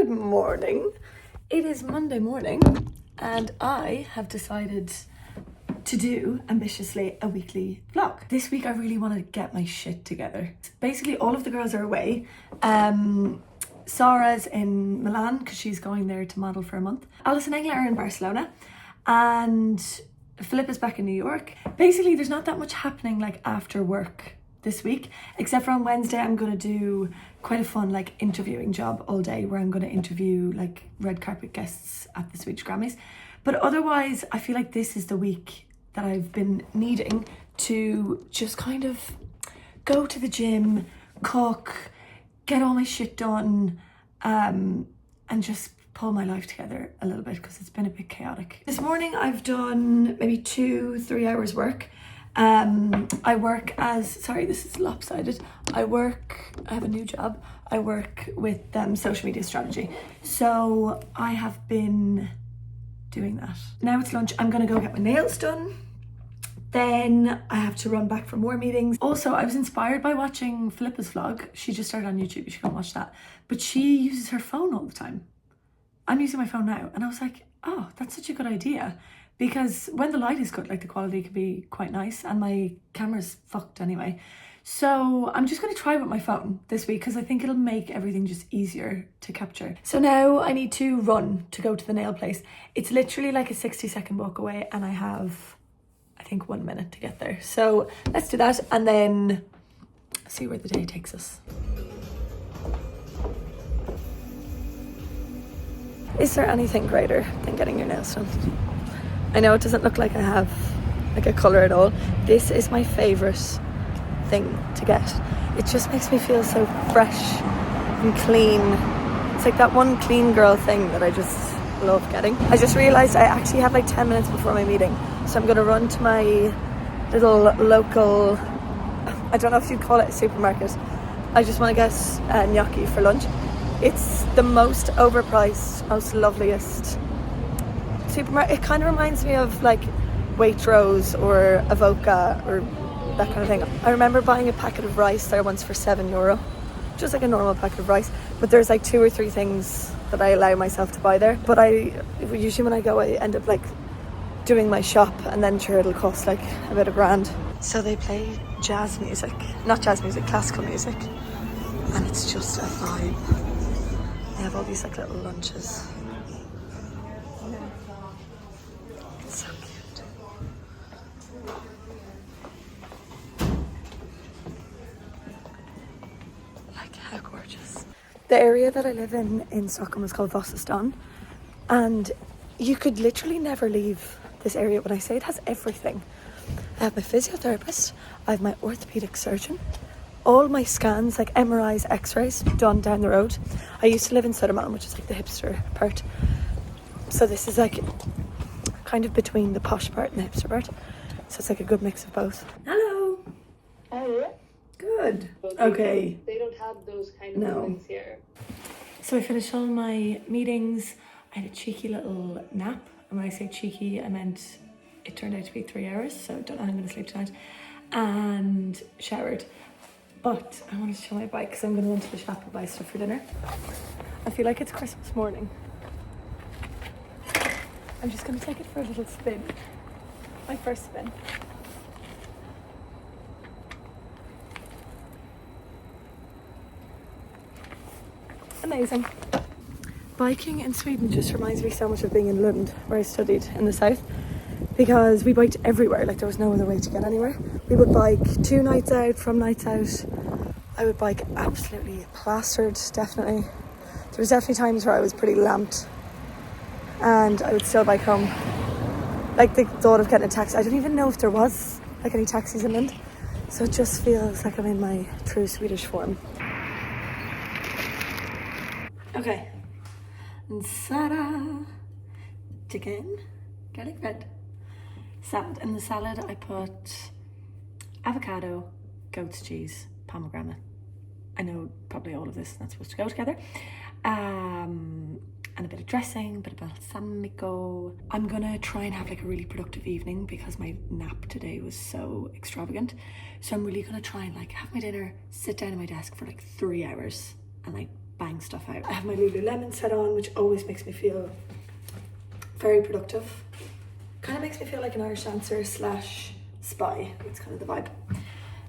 Good morning. It is Monday morning and I have decided to do, ambitiously, a weekly vlog. This week I really want to get my shit together. Basically all of the girls are away. Sarah's in Milan because she's going there to model for a month. Alice and Engla are in Barcelona and Philippa's back in New York. Basically there's not that much happening like after work this week, except for on Wednesday I'm going to do quite a fun like interviewing job all day where I'm going to interview like red carpet guests at the Swedish Grammys. But otherwise I feel like this is the week that I've been needing to just kind of go to the gym, cook, get all my shit done, and just pull my life together a little bit because it's been a bit chaotic. This morning I've done maybe 2-3 hours work. I work as, sorry this is lopsided, I have a new job. I work with social media strategy. So I have been doing that. Now it's lunch, I'm gonna go get my nails done. Then I have to run back for more meetings. Also, I was inspired by watching Philippa's vlog. She just started on YouTube, you should go and watch that. But she uses her phone all the time. I'm using my phone now. And I was like, oh, that's such a good idea. Because when the light is good, like the quality can be quite nice and my camera's fucked anyway. So I'm just gonna try with my phone this week because I think it'll make everything just easier to capture. So now I need to run to go to the nail place. It's literally like a 60-second walk away and I have, I think, 1 minute to get there. So let's do that and then see where the day takes us. Is there anything greater than getting your nails done? I know it doesn't look like I have like a colour at all. This is my favourite thing to get. It just makes me feel so fresh and clean. It's like that one clean girl thing that I just love getting. I just realised I actually have like 10 minutes before my meeting. So I'm going to run to my little local, I don't know if you'd call it a supermarket. I just want to get gnocchi for lunch. It's the most overpriced, most loveliest supermarket. It kind of reminds me of like Waitrose or Avoca or that kind of thing. I remember buying a packet of rice there once for €7, just like a normal packet of rice. But there's like 2 or 3 things that I allow myself to buy there. But usually when I go, I end up like doing my shop and then sure it'll cost like about £1,000. So they play jazz music, not jazz music, classical music. And it's just a vibe. They have all these like little lunches. It's so cute. Like how gorgeous. The area that I live in Stockholm is called Vasastan, and you could literally never leave this area. When I say it has everything, I have my physiotherapist, I have my orthopedic surgeon, all my scans, like MRIs, x-rays, done down the road. I used to live in Södermalm, which is like the hipster part. So this is like kind of between the posh part and the hipster part. So it's like a good mix of both. Hello. Hello. Good. Okay. They don't have those kind of buildings here. So I finished all my meetings. I had a cheeky little nap. And when I say cheeky, I meant it turned out to be 3 hours. So I don't know how I'm going to sleep tonight. And showered. But I wanted to show my bike because I'm going to run to the shop and buy stuff for dinner. I feel like it's Christmas morning. I'm just going to take it for a little spin. My first spin. Amazing. Biking in Sweden just reminds me so much of being in Lund, where I studied in the south, because we biked everywhere. Like there was no other way to get anywhere. We would bike 2 nights out, from nights out. I would bike absolutely plastered, definitely. There was definitely times where I was pretty lamped and I would still bike home. Like the thought of getting a taxi, I don't even know if there was like any taxis in Lund. So it just feels like I'm in my true Swedish form. Okay. Nsara. Chicken. Garlic bread. Salad. In the salad I put avocado, goat's cheese, pomegranate. I know probably all of this is not supposed to go together. And a bit of dressing, a bit of balsamico. I'm gonna try and have like a really productive evening because my nap today was so extravagant. So I'm really gonna try and like have my dinner, sit down at my desk for like 3 hours and like bang stuff out. I have my Lululemon set on, which always makes me feel very productive. Kind of makes me feel like an Irish dancer slash spy. It's kind of the vibe.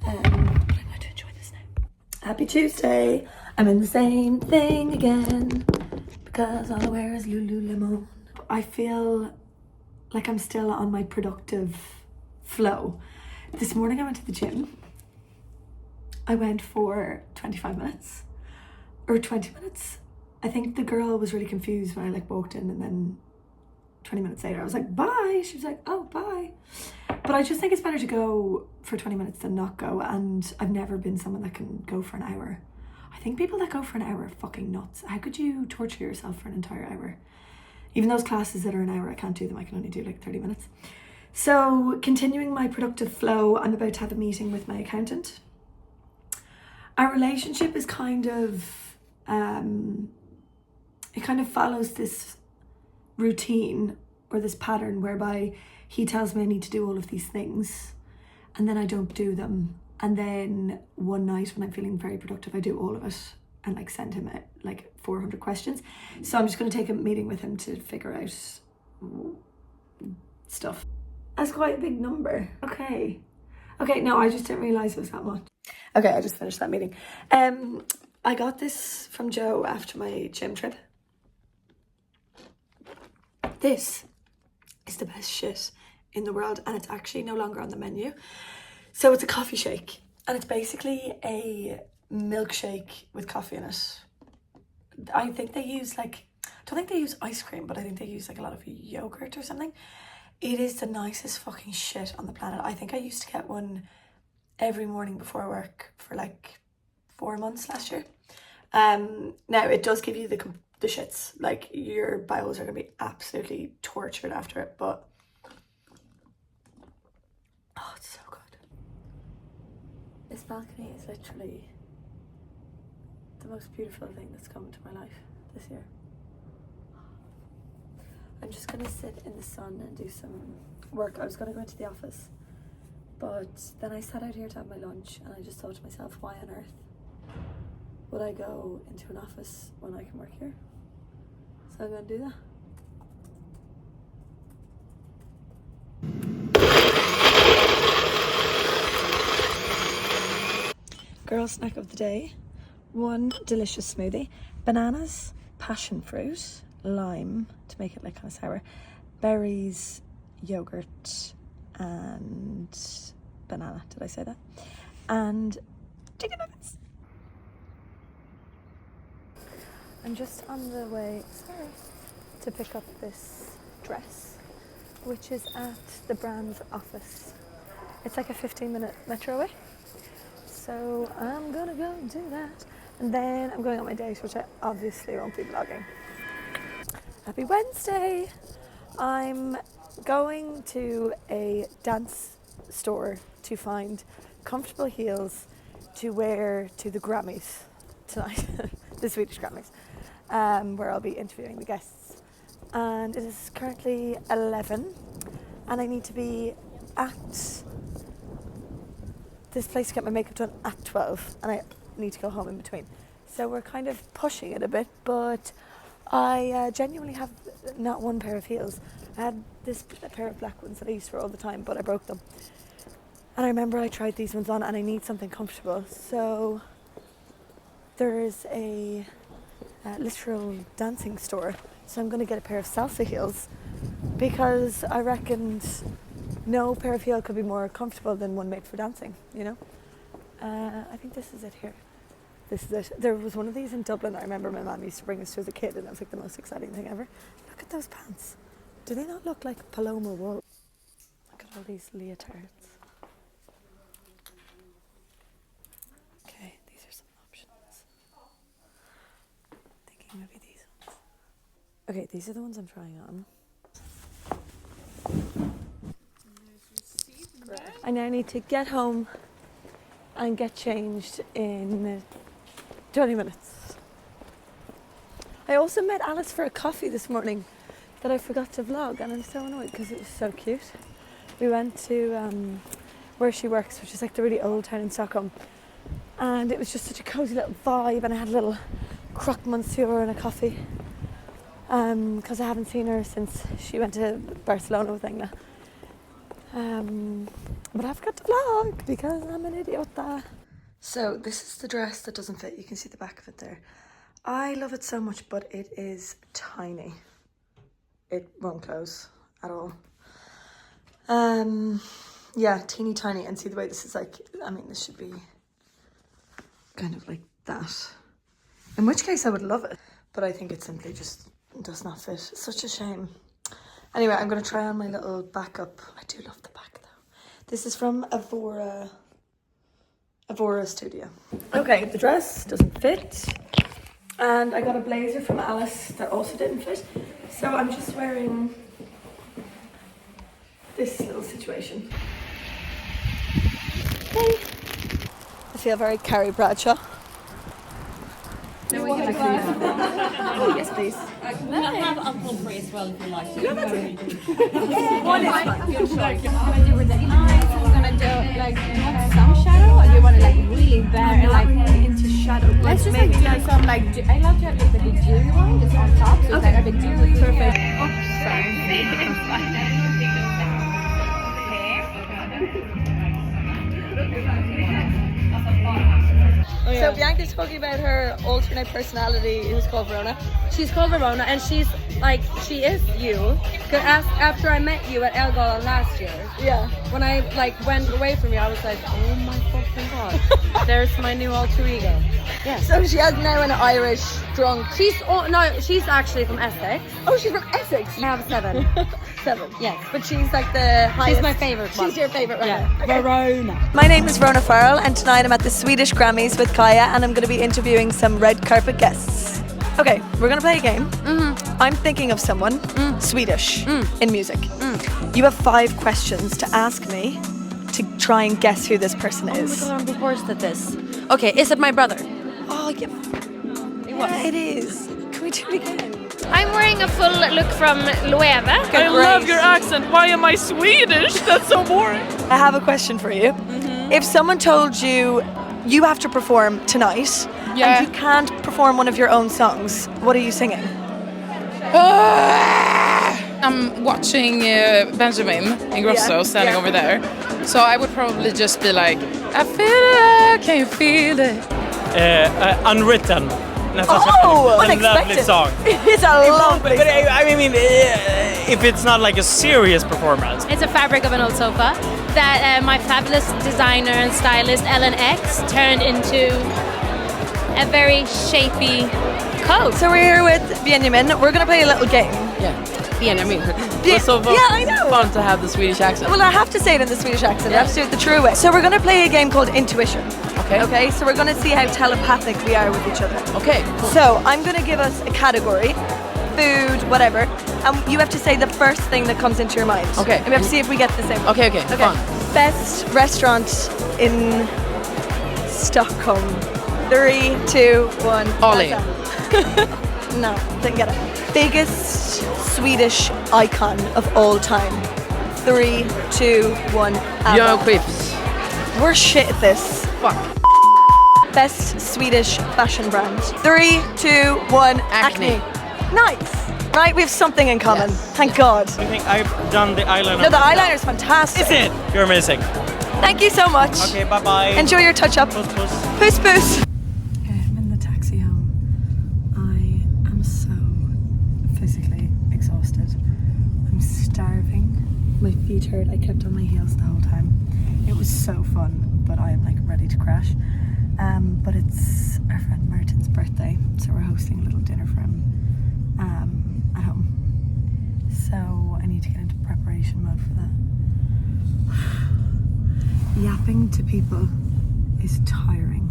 But I'm going to enjoy this now. Happy Tuesday. I'm in the same thing again because all I wear is Lululemon. I feel like I'm still on my productive flow. This morning I went to the gym. I went for 25 minutes or 20 minutes. I think the girl was really confused when I like walked in, and then 20 minutes later I was like, bye. She was like, oh, bye. But I just think it's better to go for 20 minutes than not go. And I've never been someone that can go for an hour. I think people that go for an hour are fucking nuts. How could you torture yourself for an entire hour? Even those classes that are an hour, I can't do them. I can only do like 30 minutes. So continuing my productive flow, I'm about to have a meeting with my accountant. Our relationship is kind of, it kind of follows this routine or this pattern whereby he tells me I need to do all of these things and then I don't do them. And then one night when I'm feeling very productive, I do all of it and like send him like 400 questions. So I'm just going to take a meeting with him to figure out stuff. That's quite a big number. Okay, no, I just didn't realise it was that much. Okay, I just finished that meeting. I got this from Joe after my gym trip. This is the best shit in the world, and it's actually no longer on the menu. So it's a coffee shake, and it's basically a milkshake with coffee in it. I think they use I don't think they use ice cream, but I think they use like a lot of yogurt or something. It is the nicest fucking shit on the planet. I think I used to get one every morning before work for like 4 months last year. Now it does give you the shits. Like your bowels are gonna be absolutely tortured after it, but oh, it's so good. This balcony is literally the most beautiful thing that's come into my life this year. I'm just gonna sit in the sun and do some work. I was gonna go into the office, but then I sat out here to have my lunch and I just thought to myself, why on earth would I go into an office when I can work here? So I'm gonna do that. Girl snack of the day. One delicious smoothie. Bananas, passion fruit, lime to make it like kind of sour, berries, yogurt, and banana. Did I say that? And chicken nuggets. I'm just on the way, to pick up this dress, which is at the brand's office. It's like a 15-minute metro away. So I'm gonna go and do that. And then I'm going on my date, which I obviously won't be vlogging. Happy Wednesday! I'm going to a dance store to find comfortable heels to wear to the Grammys tonight, the Swedish Grammys, where I'll be interviewing the guests. And it is currently 11 and I need to be at this place to get my makeup done at 12 and I need to go home in between. So we're kind of pushing it a bit, but I genuinely have not one pair of heels. I had this pair of black ones that I used to wear all the time, but I broke them. And I remember I tried these ones on and I need something comfortable. So there is a literal dancing store. So I'm going to get a pair of salsa heels because I reckoned no pair of heel could be more comfortable than one made for dancing, you know? I think this is it here. This is it. There was one of these in Dublin. I remember my mum used to bring us to as a kid and it was like the most exciting thing ever. Look at those pants. Do they not look like Paloma wool? Look at all these leotards. Okay, these are some options. Thinking maybe these ones. Okay, these are the ones I'm trying on. I now need to get home and get changed in 20 minutes. I also met Alice for a coffee this morning that I forgot to vlog and I'm so annoyed because it was so cute. We went to where she works, which is like the really old town in Stockholm, and it was just such a cozy little vibe and I had a little croque monsieur and a coffee. Because I haven't seen her since she went to Barcelona with Engla. But I forgot to vlog because I'm an idiota. So this is the dress that doesn't fit. You can see the back of it there. I love it so much, but it is tiny. It won't close at all. Yeah, teeny tiny. And see the way this is like, I mean, this should be kind of like that. In which case I would love it. But I think it simply just does not fit. It's such a shame. Anyway, I'm going to try on my little backup. I do love the back though. This is from Avora Studio. Okay, the dress doesn't fit. And I got a blazer from Alice that also didn't fit. So I'm just wearing this little situation. Okay. I feel very Carrie Bradshaw. No, we can Oh, yes, please. we can have alcohol free as well if you like. No, that's it. One is fine. You're sure. What do you want to do with the eyes? Are we gonna do like some shadow, or do you want to like really bare and like into shadow? let's just like do some like I love to have like the big dewy one just on top, so it's like a big dewy. Perfect. So Bianca's talking about her alternate personality who's called Verona. She's called Verona, and she's like she is you. 'Cause after I met you at Elgol last year, Yeah. when I like went away from you, I was like, oh my fucking god, there's my new alter ego. Yeah. So she has now an Irish drunk. She's she's actually from Essex. Oh, she's from Essex. I have 7. 7. Yes. But she's like the highest. She's my favorite one. She's your favorite right Yeah. now. Okay. Verona. My name is Rona Farrell, and tonight I'm at the Swedish Grammys with Kaya, and I'm going to be interviewing some red carpet guests. Okay, we're going to play a game. I'm thinking of someone Swedish in music. You have 5 questions to ask me to try and guess who this person is. I'm the worst at this. Okay, is it my brother? Oh, yeah. Yeah, it is. Can we do it again? I'm wearing a full look from Loewe. I love your accent. Why am I Swedish? That's so boring. I have a question for you. If someone told you you have to perform tonight Yeah. and you can't perform one of your own songs, what are you singing? I'm watching Benjamin Ingrosso Yeah, standing yeah. over there. So I would probably just be like, I feel it, can you feel it? Unwritten. Oh, a lovely unexpected. song. It's a lovely But I mean, if it's not like a serious performance. It's a fabric of an old sofa that my fabulous designer and stylist Ellen X turned into a very shapy coat. So we're here with Benjamin. We're going to play a little game. Yeah. Benjamin. Yeah, It's so yeah, I know. fun to have the Swedish accent. Well, I have to say it in the Swedish accent. I have to do it the true way. So we're going to play a game called Intuition. Okay. Okay, so we're going to see how telepathic we are with each other. Okay, cool. So I'm going to give us a category, food, whatever, and you have to say the first thing that comes into your mind. Okay. And we have to see if we get the same one. Okay, fun. Best restaurant in Stockholm. 3, 2, 1. Ollie. No, didn't get it. Biggest Swedish icon of all time. 3, 2, 1. Björn ABBA. Skifs. We're shit at this. Fuck. Best Swedish fashion brand. 3, 2, 1. Acne. Nice. Right, we have something in common. Yes. Thank God. I think I've done the eyeliner. No, the eyeliner's fantastic. Is it? You're amazing. Thank you so much. Okay, bye-bye. Enjoy your touch-up. Puss, puss. Puss, puss. I'm in the taxi home. I am so physically exhausted. I'm starving. My feet hurt. I kept on my heels the whole time. It was so fun, but I am like ready to crash. But it's our friend Martin's birthday, so we're hosting a little dinner for him at home. So I need to get into preparation mode for that. Yapping to people is tiring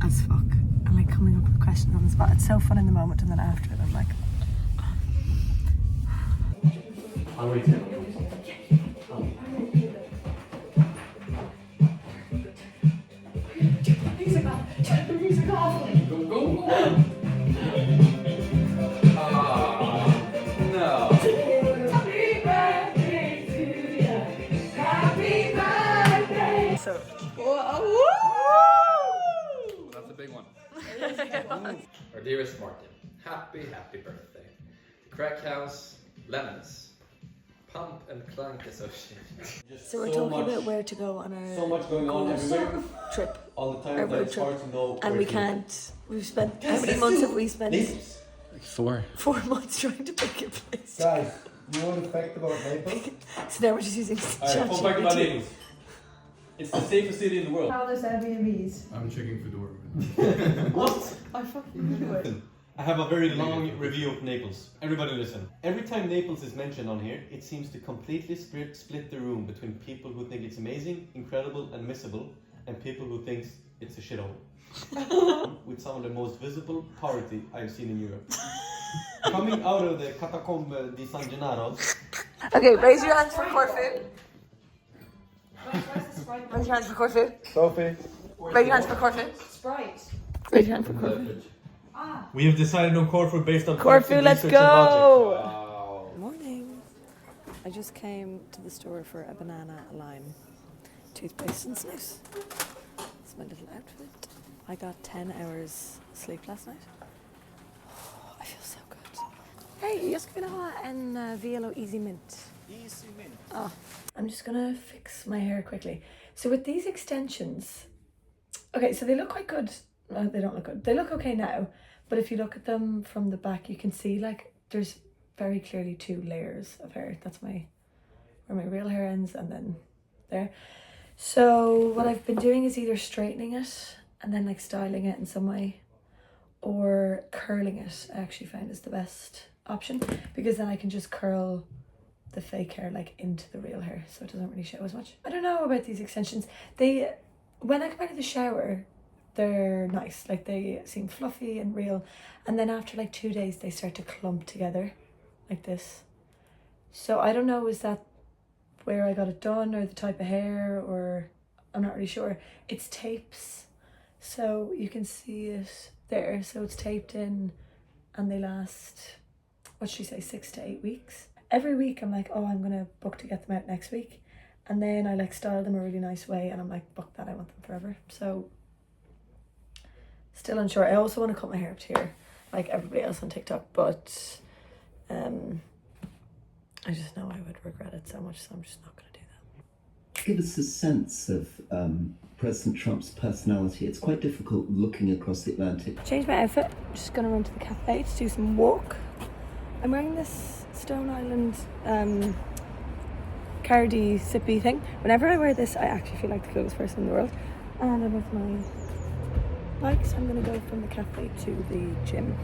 as fuck, and like coming up with questions on the spot. It's so fun in the moment, and then after it, I'm like, so. That's a big one. dearest Martin, happy birthday. Crack House, Lemons, Pump and Clank Association. So we're talking about where to go on our So much going on everywhere, trip. all the time, Our that road it's trip. hard to know. And where we to- can't. We've spent, how many months have we spent? Naples. 4. 4 months trying to pick a place. Guys, you know the fact about Naples? So now we're just using Alright, fun fact about Naples. It's the safest city in the world. How there's Airbnbs. I'm checking Foodora. What? I fucking knew it. I have a very long review of Naples. Everybody listen. Every time Naples is mentioned on here, it seems to completely split the room between people who think it's amazing, incredible and missable, and people who think it's a shithole. With some of the most visible poverty I've seen in Europe. Coming out of the Catacombe di San Gennaro. Okay, raise your hands for Corfu. Raise your hands for Corfu. Sophie. Raise your hands for Corfu. Sprite. Raise your hand for Corfu. We have decided on Corfu based on Corfu, facts let's and research and go! logic. Wow. Morning. I just came to the store for a banana, a lime, toothpaste and snus. It's my little outfit. I got 10 hours sleep last night. Oh, I feel so good. Hey, jag skulle ha en Velo Easy Mint. Easy mint. Oh, I'm just gonna fix my hair quickly. So with these extensions, okay, so they look quite good. No, they don't look good. They look okay now, but if you look at them from the back, you can see like there's very clearly 2 layers of hair. That's where my real hair ends, and then there. So what I've been doing is either straightening it and then like styling it in some way, or curling it. I actually find is the best option, because then I can just curl the fake hair like into the real hair, so it doesn't really show as much. I don't know about these extensions. They, when I come out of the shower, they're nice, like they seem fluffy and real, and then after like 2 days they start to clump together like this. So I don't know, is that where I got it done or the type of hair, or I'm not really sure. It's tapes, so you can see it there. So it's taped in and they last, what should she say, 6 to 8 weeks. Every week I'm like, oh, I'm gonna book to get them out next week, and then I like style them a really nice way and I'm like, book that, I want them forever. So still unsure. I also want to cut my hair up to here like everybody else on TikTok, but I just know I would regret it so much, so I'm just not going to do that. Give us a sense of President Trump's personality. It's quite difficult looking across the Atlantic. Change my outfit. I'm just going to run to the cafe to do some walk. I'm wearing this Stone Island cardi sippy thing. Whenever I wear this, I actually feel like the coolest person in the world. And I'm with my bike, so I'm going to go from the cafe to the gym.